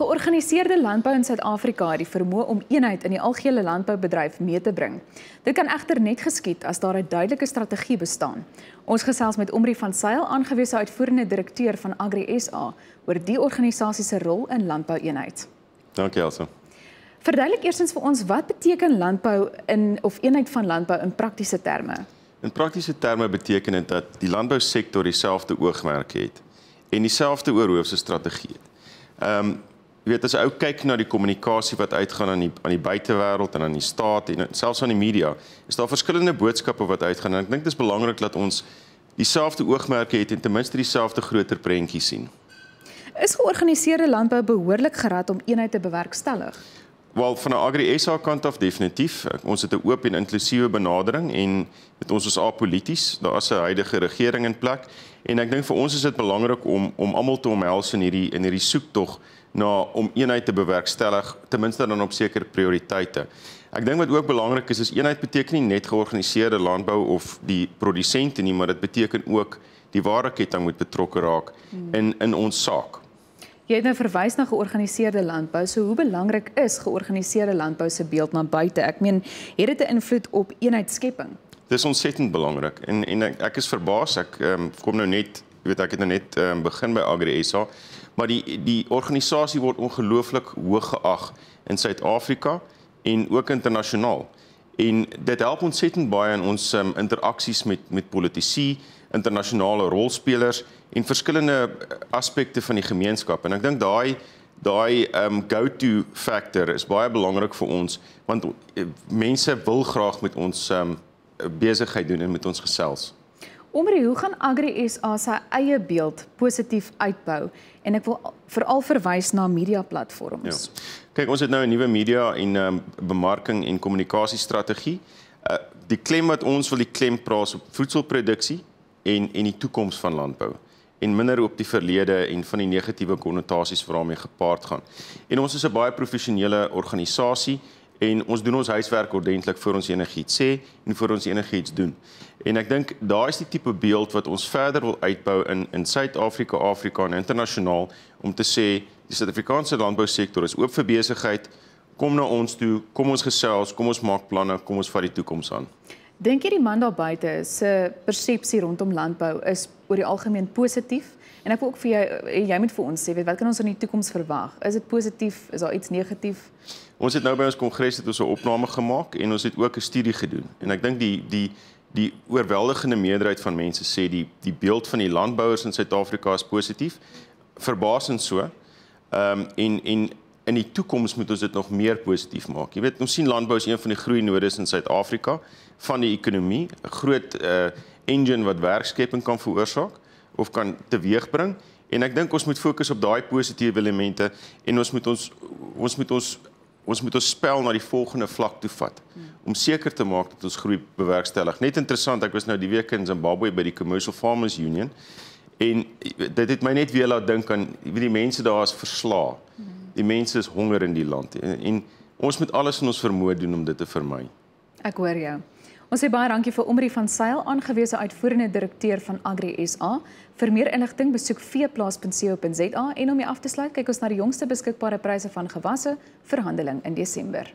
Georganiseerde landbou in Suid-Afrika het die vermoë om eenheid in die algehele landboubedryf mee te bring. Dit kan egter net geskied as daar 'n duidelike strategie bestaan. Ons gesels met Omri van Sail, aangewese uitvoerende direkteur van Agri SA, oor die organisasie se rol in landboueenheid. Dankie, Elsa. Verduidelik eerstens vir ons, wat beteken landbou of eenheid van landbou in praktiese terme? In praktiese terme beteken dit dat die landbousektor dieselfde oogmerk het en dieselfde oorhoofse strategie het. Jy weet, as 'n ou kyk na die kommunikasie wat uitgaan aan die buitewêreld en aan die staat en selfs aan die media, is daar verskillende boodskappe wat uitgaan en ek dink dit is belangrik dat ons dieselfde oogmerke het en ten minste dieselfde groter prentjie sien. Is georganiseerde landbou behoorlik gerad om eenheid te bewerkstellig? Wel, van 'n Agri SA kant af definitief. Ons het 'n oop en inklusiewe benadering en ons is apolities. Daar is 'n huidige regering in plek en ek dink vir ons is dit belangrik om almal te omhels in hierdie soektog om eenheid te bewerkstellig, ten minste dan op sekere prioriteite. Ek dink wat ook belangrik is eenheid beteken nie net georganiseerde landbou of die produsente nie, maar dit beteken ook die waardeketting moet betrokke raak in ons saak. Jy het nou verwys na georganiseerde landbou, so hoe belangrik is georganiseerde landbou se beeld na buite? Ek meen, het dit 'n invloed op eenheidskepping? Dis ontsettend belangrik en ek is verbaas. Ek kom nou net, ek het nou net begin by Agri SA, maar die organisasie word ongelooflik hoog geag in Suid-Afrika en ook internasionaal. En dit help ontsettend baie in ons interaksies met politici, internasionale rolspelers en verskillende aspekte van die gemeenskap. En ek dink daai go-to factor is baie belangrik vir ons, want mense wil graag met ons besigheid doen en met ons gesels. Omri, hoe gaan Agri SA sy eie beeld positief uitbou? En ek wil veral verwys na mediaplatforms. Ja. Kyk, ons het nou 'n nuwe media en bemarking en kommunikasiestrategie. Die klem wat ons wil plaas op voedselproduksie en die toekoms van landbou en minder op die verlede en van die negatiewe konnotasies wat daarmee gepaard gaan. En ons is 'n baie professionele organisasie en ons doen ons huiswerk ordentlik voor ons enigiets sê en voor ons enigiets doen. En ek dink daar is die tipe beeld wat ons verder wil uitbou in Suid-Afrika, Afrika en internasionaal om te sê die Suid-Afrikaanse landbousektor is oop vir besigheid. Kom na ons toe, kom ons gesels, kom ons maak planne, kom ons vat die toekoms aan. Dink jy die man daar buite se persepsie rondom landbou is oor die algemeen positief? En ek wil ook vir jy moet vir ons sê, wat kan ons in die toekoms verwag? Is dit positief? Is daar iets negatief? Ons het nou by ons kongres het ons 'n opname gemaak en ons het ook 'n studie gedoen. En ek dink die oorweldigende meerderheid van mense sê die beeld van die landbouers in Suid-Afrika is positief, verbaasend so. En in die toekoms moet ons dit nog meer positief maak. Jy weet, ons sien landbou is een van die groeinodes in Suid-Afrika van die ekonomie, 'n groot engine wat werkskepping kan veroorsaak of kan teweegbring. En ek dink ons moet fokus op daai positiewe elemente en ons moet ons spel na die volgende vlak toe vat om seker te maak dat ons groei bewerkstellig. Net interessant, ek was nou die week in Zimbabwe by die Commercial Farmers Union en dit het my net weer laat dink aan die mense daar is verslae. Die mense is honger in die land en ons moet alles in ons vermoë doen om dit te vermy. Ek hoor jou. Ons sê baie dankie vir Omri van Sail, aangewese uitvoerende direkteur van Agri SA. Vir meer inligting besoek veeplaas.co.za en om jy af te sluit, kyk ons na die jongste beskikbare pryse van gewasse vir handeling in Desember.